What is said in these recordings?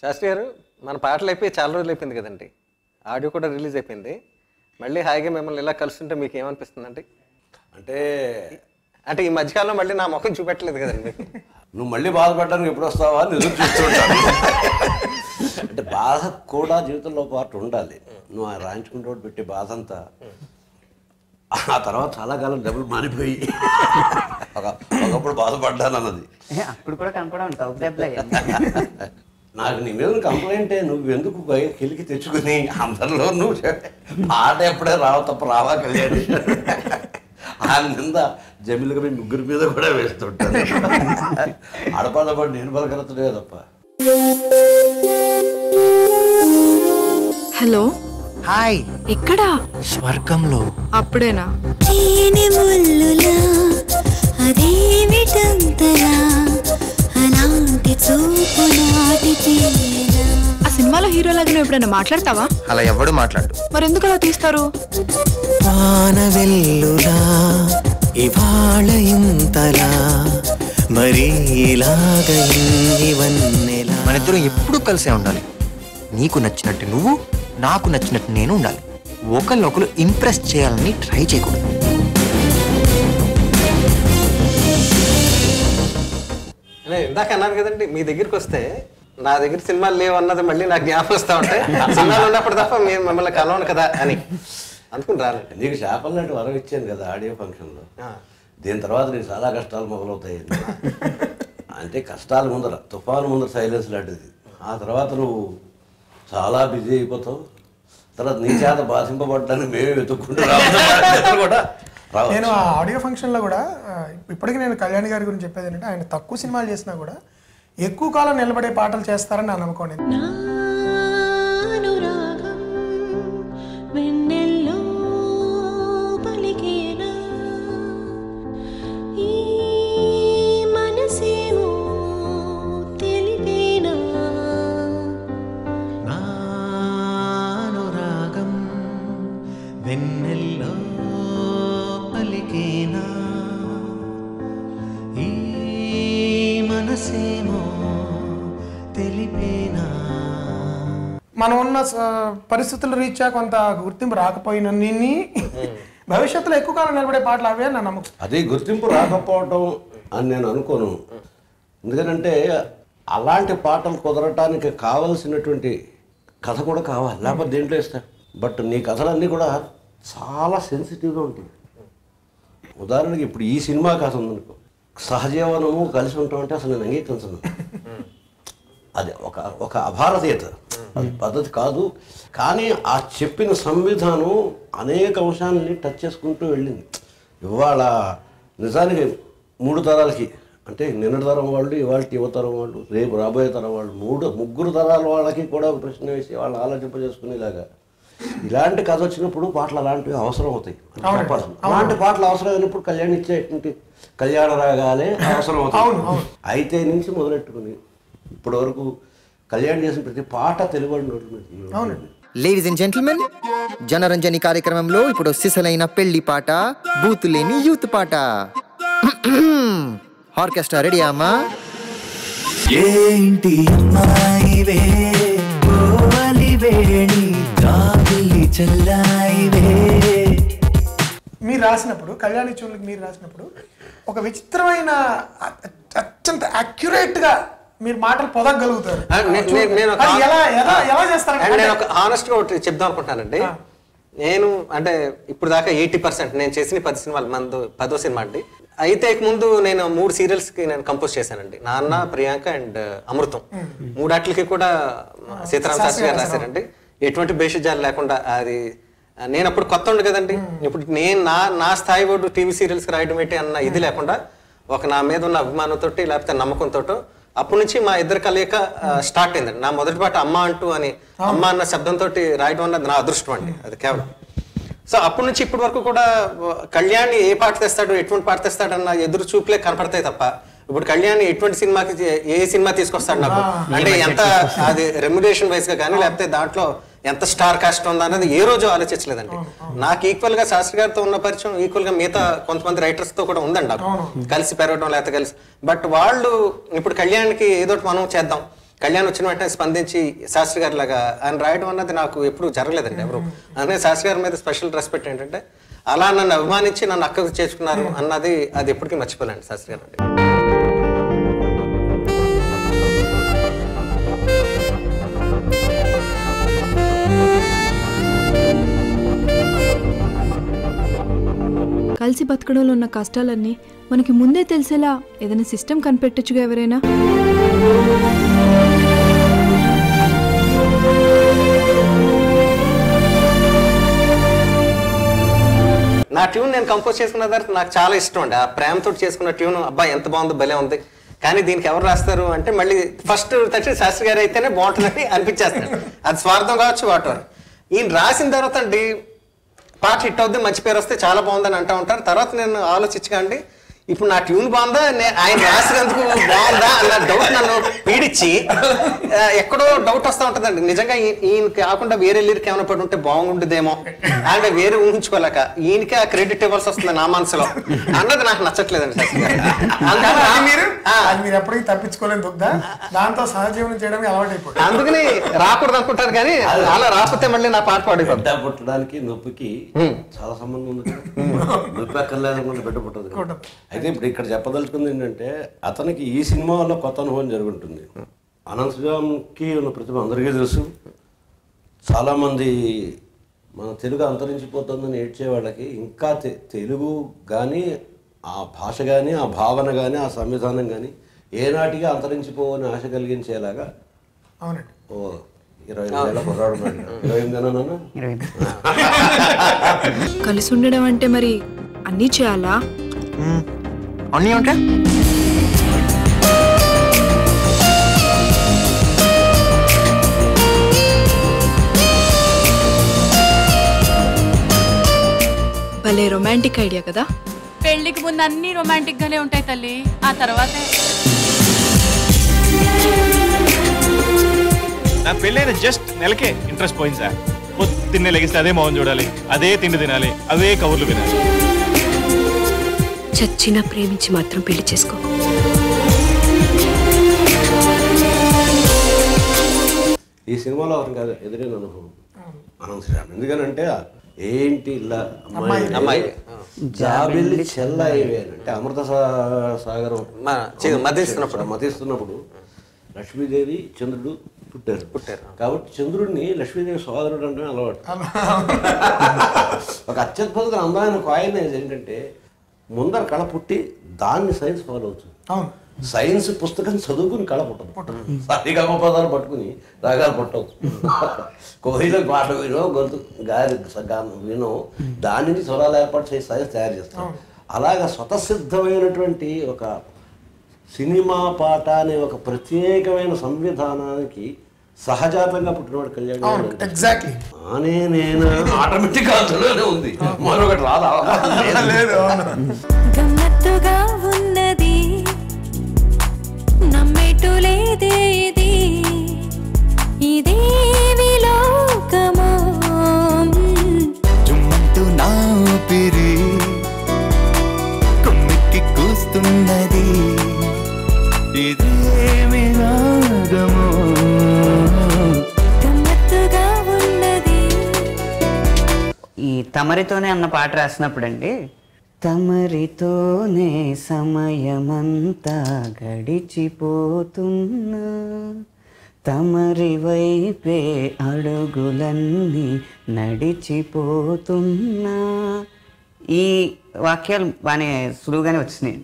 శాస్త్రి గారు, మన పాటలు అయిపోయి చాలా రోజులు అయిపోయింది కదండి, ఆడియో కూడా రిలీజ్ అయిపోయింది. మళ్ళీ హాయిగా మిమ్మల్ని ఇలా కలుస్తుంటే మీకు ఏమనిపిస్తుందండి? అంటే ఈ మధ్యకాలంలో మళ్ళీ నా ముఖం చూపెట్టలేదు కదండి మీకు. నువ్వు మళ్ళీ బాధపడడానికి ఎప్పుడు వస్తావా అని ఎదురు చూస్తుంటాను. అంటే బాధ కూడా జీవితంలో పాటు ఉండాలి. నువ్వు ఆ రాయించుకుంటూ పెట్టే బాధ అంతా ఆ తర్వాత చాలా కాలం డబ్బులు మారిపోయి ఒకప్పుడు బాధపడ్డాను అన్నది అప్పుడు కూడా కనపడం నాకు నీ మీద కంప్లైంటే నువ్వు ఎందుకు కెలికి తెచ్చుకుని అందరిలో నువ్వు పాట ఎప్పుడే రావు తప్ప రావా కళ్యాణి ఆ నింద జమిలుగా మీ ముగ్గురి మీద కూడా వేస్తుంటాను. ఆడపాడపాడు నేను బలకలుతుడే తప్ప. Hello, hi. ఎక్కడా? స్వర్గంలో. అప్పుడేనా? ఆ సినిమాలో హీరోలాగా నువ్వు ఎప్పుడైనా మాట్లాడతావా? అలా ఎవడు మాట్లాడు. మరెందుకు అలా తీస్తారు? వానవెల్లులా ఇవాళ ఇంతలా మరి ఇలాగ ఇవన్నెలా. మనిద్దరం ఎప్పుడూ కలిసే ఉండాలి. నీకు నచ్చినట్టు నువ్వు, నాకు నచ్చినట్టు నేను ఉండాలి. ఒకరినొకరు ఇంప్రెస్ చేయాలని ట్రై చేయకూడదు. ఇందాక అన్నాను కదండి, మీ దగ్గరికి వస్తే నా దగ్గర సినిమాలు లేవు అన్నది మళ్ళీ నాకు జ్ఞాపకం వస్తూ ఉంటే సినిమాలు ఉన్నప్పుడు తప్ప మేము మిమ్మల్ని కలవను కదా అని అనుకుని రాలేదు. నీకు చేపలు లాంటి వరం ఇచ్చాను కదా ఆడియో ఫంక్షన్లో. దీని తర్వాత నీకు చాలా కష్టాలు మొదలవుతాయి. అంటే కష్టాల ముందర, తుఫాను ముందర సైలెన్స్ లాంటిది. ఆ తర్వాత నువ్వు చాలా బిజీ అయిపోతావు. తర్వాత నీ చేత బాధింపబడ్డానికి మేమే వెతుక్కుంటూ కూడా. నేను ఆ ఆడియో ఫంక్షన్లో కూడా ఇప్పటికీ నేను కళ్యాణ్ గారి గురించి చెప్పేది ఏంటంటే, ఆయన తక్కువ సినిమాలు చేసినా కూడా ఎక్కువ కాలం నిలబడే పాటలు చేస్తారని నా నమ్మకం. మనం ఉన్న పరిస్థితుల రీత్యా కొంత గుర్తింపు రాకపోయినా నిన్ని భవిష్యత్తులో ఎక్కువ కాలం నిలబడే పాటలు అవే నా నమ్మకం. అది గుర్తింపు రాకపోవటం అని నేను అనుకోను. ఎందుకంటే అలాంటి పాటలు కుదరటానికి కావలసినటువంటి కథ కూడా కావాలి, లేకపోతే దేంట్లో ఇస్తా. బట్ నీ కథలన్నీ కూడా చాలా సెన్సిటివ్గా ఉంటుంది. ఉదాహరణకి ఇప్పుడు ఈ సినిమా కథ ఉందనుకో, సహజీవనము కలిసి ఉంటాం అంటే అసలు నేను అంగీకరించను. అది ఒక అభారతీయత, అది పద్ధతి కాదు. కానీ ఆ చెప్పిన సంవిధానం అనేక అంశాలని టచ్ చేసుకుంటూ వెళ్ళింది. ఇవాళ నిజానికి 3 తరాలకి, అంటే నిన్నటి తరం వాళ్ళు, ఇవాళ యువతరం వాళ్ళు, రేపు రాబోయే తరం వాళ్ళు, 3 తరాల వాళ్ళకి కూడా ప్రశ్న వేసి వాళ్ళు ఆలోచింపజేసుకునేలాగా ఇలాంటి కథ వచ్చినప్పుడు పాటలు అలాంటివి అవసరం అవుతాయి. అలాంటి పాటలు అవసరం అయినప్పుడు కళ్యాణ్ ఇచ్చేటువంటి కళ్యాణ రాగాలే అవసరం అవుతాయి. అయితే నుంచి మొదలెట్టుకుని ఇప్పటి వరకు కళ్యాణ్ చేసిన ప్రతి పాట Telugu. Ladies and gentlemen, Janaranjani కార్యక్రమంలో ఇప్పుడు సిసలైన పెళ్లి పాట, బూతులేని యూత్ పాట. ఆర్కెస్ట్రా రెడీ అమ్మా? ఏంటి అమ్మాయివే వేణి కావిలి చల్లాయివే. మీరు రాసినప్పుడు, కళ్యాణి చూడలకు మీరు రాసినప్పుడు ఒక విచిత్రమైన అత్యంత అక్యురేట్గా మీరు మాటలు పొదగలుగుతారు. నేను ఒక హానెస్ట్గా ఒకటి చెప్దాం అనుకుంటానండి. నేను అంటే ఇప్పుడు దాకా 80% నేను చేసిన 10 సినిమాలు, మందు 10వ సినిమా అండి. అయితే ముందు నేను 3 సీరియల్స్కి నేను కంపోజ్ చేశానండి. నాన్న, ప్రియాంక అండ్ అమృతం. 3 కూడా సీతారామ శాస్త్రి గారు రాశారండి. ఎటువంటి భేషజాలు లేకుండా. అది నేను అప్పుడు కొత్త ఉండు కదండి. ఇప్పుడు నేను నా స్థాయి వాడు టీవీ సీరియల్స్కి రాయడం ఏంటి అన్న ఇది లేకుండా, ఒక నా మీద ఉన్న అభిమానంతో లేకపోతే నమ్మకంతో అప్పటి నుంచి మా ఇద్దరు కలయిక స్టార్ట్ అయిందండి. నా మొదటి పాట అమ్మ అంటూ అని, అమ్మ అన్న శబ్దంతో రాయడం అన్నది నా అదృష్టం అండి, అది కేవలం. సో అప్పటి నుంచి ఇప్పటి వరకు కూడా కళ్యాణ్ ఏ పాట తెస్తాడు, ఎటువంటి పాట తెస్తాడు అన్న ఎదురు చూపులే కనపడతాయి తప్ప, ఇప్పుడు కళ్యాణ్ ఎటువంటి సినిమాకి ఏ సినిమా తీసుకొస్తాడు నాకు, అంటే ఎంత అది రెమ్యునరేషన్ వైజ్ గా కానీ లేకపోతే దాంట్లో ఎంత స్టార్ కాస్ట్ ఉందా అనేది ఏ రోజు ఆలోచించలేదండి. నాకు ఈక్వల్ గా శాస్త్రి గారితో ఉన్న పరిచయం ఈక్వల్ గా మిగతా కొంతమంది రైటర్స్ తో కూడా ఉందండి నాకు, కలిసి పెరగడం లేకపోతే కలిసి. బట్ వాళ్ళు ఇప్పుడు కళ్యాణ్కి ఏదో మనం చేద్దాం కళ్యాణ్ వచ్చిన వెంటనే స్పందించి శాస్త్రి గారి లాగా ఆయన రాయడం అన్నది నాకు ఎప్పుడు జరగలేదండి ఎవరు. అందుకే శాస్త్రి గారి మీద స్పెషల్ రెస్పెక్ట్ ఏంటంటే అలా నన్ను అభిమానించి నన్ను అక్కకు చేసుకున్నారు అన్నది అది ఎప్పటికీ మర్చిపోలేండి శాస్త్రి గారు అంటే. కలిసి బతకడంలో ఉన్న కష్టాలన్నీ మనకి ముందే తెలిసేలా ఏదైనా సిస్టమ్ కనిపెట్టచ్చుగా ఎవరైనా. నా ట్యూన్ నేను కంపోజ్ చేసుకున్న తర్వాత నాకు చాలా ఇష్టం అండి. ఆ ప్రేమతో చేసుకున్న ట్యూన్ అబ్బాయి ఎంత బాగుందో, భలే ఉంది, కానీ దీనికి ఎవరు రాస్తారు అంటే మళ్ళీ ఫస్ట్ తక్షణ శాస్త్రి గారు అయితేనే బాగుంటుందని అనిపించేస్తాడు. అది స్వార్థం కావచ్చు వాటర్. ఈయన రాసిన తర్వాత అండి పాట హిట్ అవుద్ది, మంచి పేరు వస్తే చాలా బాగుందని అంటూ ఉంటారు. తర్వాత నేను ఆలోచించకండి ఇప్పుడు నా ట్యూన్ బాగుందా, ఆయన రాసినందుకు బాగుందా అన్న డౌట్ నన్ను పీడించి ఎక్కడో డౌట్ వస్తూ ఉంటుందండి. నిజంగా ఈయన కాకుండా వేరే లిరిక్ ఏమైనా పడి ఉంటే బాగుండేదేమో అంటే వేరే ఊహించుకోలేక ఈయనకే ఆ క్రెడిట్ ఇవ్వాల్సి వస్తుంది నా మనసులో అన్నది నాకు నచ్చట్లేదండి. మీరు ఎప్పటికీ తప్పించుకోలేదు దుగ్దా, దాంతో సహజీవనం చేయడానికి అలవాటు అయిపోయింది. అందుకని రాకూడదు అనుకుంటారు, కానీ అలా రాకపోతే మళ్ళీ నా పాట పాడిపోతుంది. బిడ్డ పుట్టడానికి నొప్పికి చాలా సంబంధం ఉంది. నొప్పి అక్కర్లేదనుకుంటే బిడ్డ పుట్టదు. అయితే ఇప్పుడు ఇక్కడ చెప్పదలుచుకుంది ఏంటంటే అతనికి ఈ సినిమా వల్ల కొత్త అనుభవం జరుగుతుంది. అనంత్ శ్రీరామ్కి ఉన్న ప్రతిభ అందరికీ తెలుసు. చాలామంది మన తెలుగు అంతరించిపోతుందని ఏడ్చే వాళ్ళకి ఇంకా తెలుగు కానీ ఆ భాష కానీ ఆ భావన కానీ ఆ సంవిధానం కానీ ఏనాటిగా అంతరించిపోవని ఆశ కలిగించేలాగా అవునండి. 20 కుర్రాడు 28 కలిసి ఉండడం అంటే మరి అన్నీ చేయాలా? అన్నీ అంటే భలే రొమాంటిక్ ఐడియా కదా. పెళ్లికి ముందు అన్ని రొమాంటిక్ గానే ఉంటాయి తల్లి, ఆ తర్వాతే. నా పెళ్ళైన జస్ట్ నెలకే ఇంట్రెస్ట్ పోయింది సార్. పొద్దున్నే లెగిస్తే అదే మౌన్ చూడాలి, అదే తిండి తినాలి, అవే కబుర్లు వినాలి. చచ్చినా ప్రేమించి మాత్రం పెళ్లి చేసుకో. ఈ సినిమాలో అవసరం కాదు ఎదురైన అనుభవం అనంత్ శ్రీరామ్. ఎందుకనంటే ఏంటి ఇలా అమ్మాయి జాబిల్లి చెల్లైవే అంటే అమృత సాగరం మతిస్తున్నప్పుడు లక్ష్మీదేవి చంద్రుడు పుట్టారు కాబట్టి చంద్రుడిని లక్ష్మీదేవి సోదరుడు అంటే అలవాటు. ఒక అత్యద్భుతమైన అందమైన కాయిన్ ఏంటంటే ముందర కళ పుట్టి దాన్ని సైన్స్ ఫాలో అవుతుంది. సైన్స్ పుస్తకం చదువుకుని కళ పుట్టదు. సరిగా పదాలు పట్టుకుని రాగాలు పుట్టవు. కోయిల పాట వినో గొంతు గాలి వినో దానిని స్వరాలు ఏర్పాటు చేసి సైన్స్ తయారు చేస్తాం. అలాగా స్వతసిద్ధమైనటువంటి ఒక సినిమా పాట అనే ఒక ప్రత్యేకమైన సంవిధానానికి సహజాతంగా పుట్టినవాడు కళ్యాణ్. ఎగ్జాక్ట్లీ నేను ఆటోమేటిక్ అందులోనే ఉంది, మరొకటి రాదా లేదు. గమ్మత్తుగా ఉన్నది నమ్మేటు లేదేది ఇదే విలోకమో చుమ్మంటూ నా పిరి కొమ్మికి కూస్తున్నది ఇదేమి రాగమో గమ్మత్తుగా ఉన్నది. ఈ తమరితోనే అన్న పాట రాసినప్పుడు అండి, తమరితోనే సమయమంతా గడిచిపోతున్నా తమరి వైపే అడుగులన్నీ నడిచిపోతున్నా. ఈ వాక్యాలు బాగానే సులువుగానే వచ్చినాయి.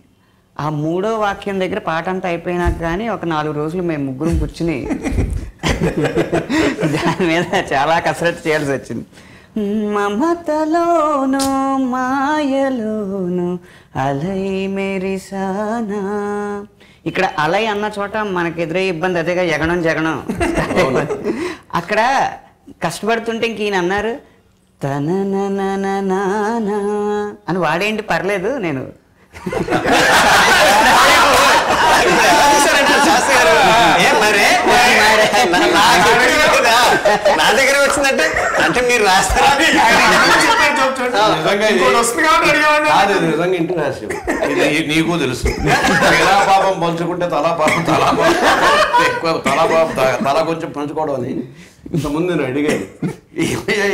ఆ మూడో వాక్యం దగ్గర పాట అంతా అయిపోయినాక కానీ ఒక 4 రోజులు మేము ముగ్గురం కూర్చుని దాని మీద చాలా కసరత్తు చేయాల్సి వచ్చింది. మమతలోను మాయలోను అలై మెరిసానా. ఇక్కడ అలై అన్న చోట మనకు ఎదురయ్యే ఇబ్బంది అదేగా, ఎగడం జగడం. అక్కడ కష్టపడుతుంటే ఇంక ఈయన అన్నారు తనననననా అని. వాడేంటి పర్లేదు, నేను నా దగ్గర వచ్చిందంటే అంటే మీరు రాస్తారా? నిజంగా ఇంటి రాసి నీకు తెలుసు. ఎలా పాపం పంచుకుంటే తలా పాపం ఎక్కువ తల కొంచెం పంచుకోవడం అని ఇంతకుముందు నేను అడిగాను.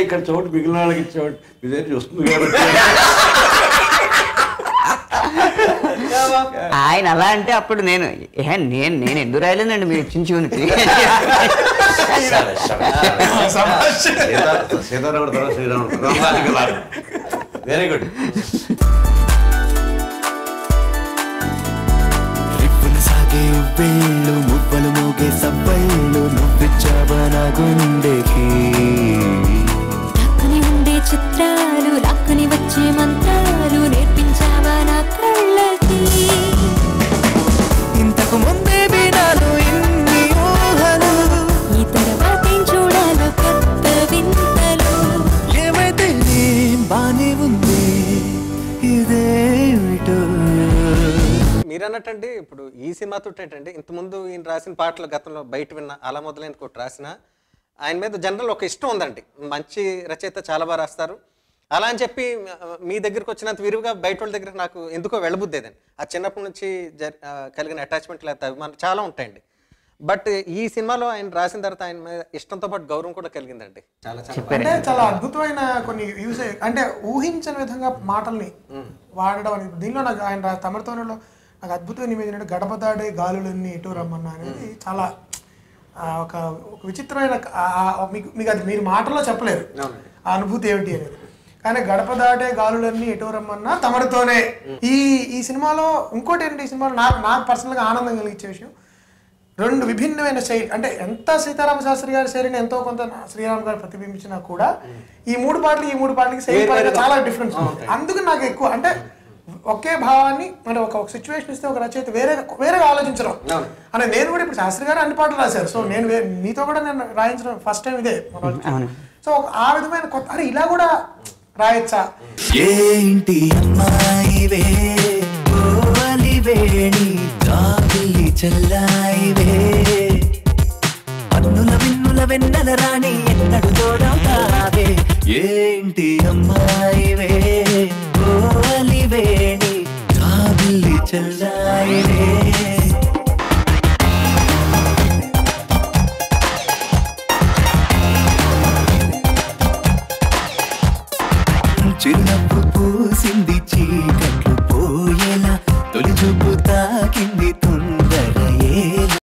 ఇక్కడ చోటు మిగిలిన వాళ్ళకి ఇచ్చేవాడు ఇదే చూస్తుంది కాబట్టి ఆయన అలా అంటే అప్పుడు నేను నేను ఎందుకు రాయలేదండి మీరు ఇచ్చిన చూనికి. సీతారాముడు తర్వాత శ్రీరాముడు వెరీ గుడ్. రిప్పులు సాగే వేళ్ళు మువ్వలు మోగే సవ్వళ్ళు నువ్విచ్చావా నా గుండెకి. లాక్కుని ఉండే చిత్రాలు లాక్కుని వచ్చే మంత్రాలు నేర్పించావా నా కళ్ళకి. ఇంతకు ముందే వినాను ఇన్ని ఊహలు, ఈ తర్వాతేం చూడాలో కొత్త వింతలు. ఏమైతే బానే ఉంది ఇదేమిటో. మీరు అన్నట్టండి ఇప్పుడు ఈ సినిమాతో ఏంటంటే ఇంతకుముందు ఈయన రాసిన పాటలు గతంలో బయట విన్న అలా మొదలైన ఒకటి రాసిన ఆయన మీద జనరల్ ఒక ఇష్టం ఉందండి. మంచి రచయిత చాలా బాగా రాస్తారు అలా అని చెప్పి మీ దగ్గరికి వచ్చినంత విరివిగా బయట వాళ్ళ దగ్గర నాకు ఎందుకో వెళ్ళబుద్దేదండి. ఆ చిన్నప్పటి నుంచి కలిగిన అటాచ్మెంట్ లేకపోతే అభిమానం చాలా ఉంటాయండి. బట్ ఈ సినిమాలో ఆయన రాసిన తర్వాత ఆయన మీద ఇష్టంతో పాటు గౌరవం కూడా కలిగిందండి. చాలా అంటే చాలా అద్భుతమైన కొన్ని యూజ్ అంటే ఊహించని విధంగా మాటల్ని వాడడం అనేది. దీనిలో నాకు ఆయన తమిళతోనలో నాకు అద్భుతమైన ఇమేజ్ ఏంటంటే గడప దాడే గాలులన్నీ ఎటు రమ్మన్నా అనేది చాలా ఒక విచిత్రమైన మీకు అది మీరు మాటల్లో చెప్పలేరు ఆ అనుభూతి ఏమిటి అనేది. కానీ గడప దాటే గాలులన్నీ ఎటు రమ్మన్నా తమరితోనే. ఈ సినిమాలో ఇంకోటి ఏంటి, ఈ సినిమాలో నాకు పర్సనల్గా ఆనందం కలిగించే విషయం రెండు విభిన్నమైన శైలి. అంటే ఎంత సీతారామ శాస్త్రి గారి శైలిని ఎంతో కొంత శ్రీరామ్ గారు ప్రతిబింబించినా కూడా ఈ మూడు పాటలకి శైలి పరంగా చాలా డిఫరెన్స్ ఉంది. అందుకు నాకు ఎక్కువ అంటే ఒకే భావాన్ని అంటే ఒక సిచ్యువేషన్ ఇస్తే ఒక రచయిత వేరేగా ఆలోచించడం అంటే. నేను కూడా ఇప్పుడు శాస్త్రి గారు అన్ని పాటలు రాశారు. సో నేను మీతో కూడా నేను రాయించడం ఫస్ట్ టైం ఇదే. సో ఆ విధమైన కొత్త అరే ఇలా కూడా రాయచ్చా. ఏంటి అమ్మాయివే వేణి కాపిల్లి చల్లాయివే అన్నుల విన్నుల వెన్నెల రాణి ఎన్నడు తోడవుతావే. ఏంటి అమ్మాయివే వేణి కాపిల్లి చల్లాయివే. చిరునవ్వు పూసింది చీకట్లు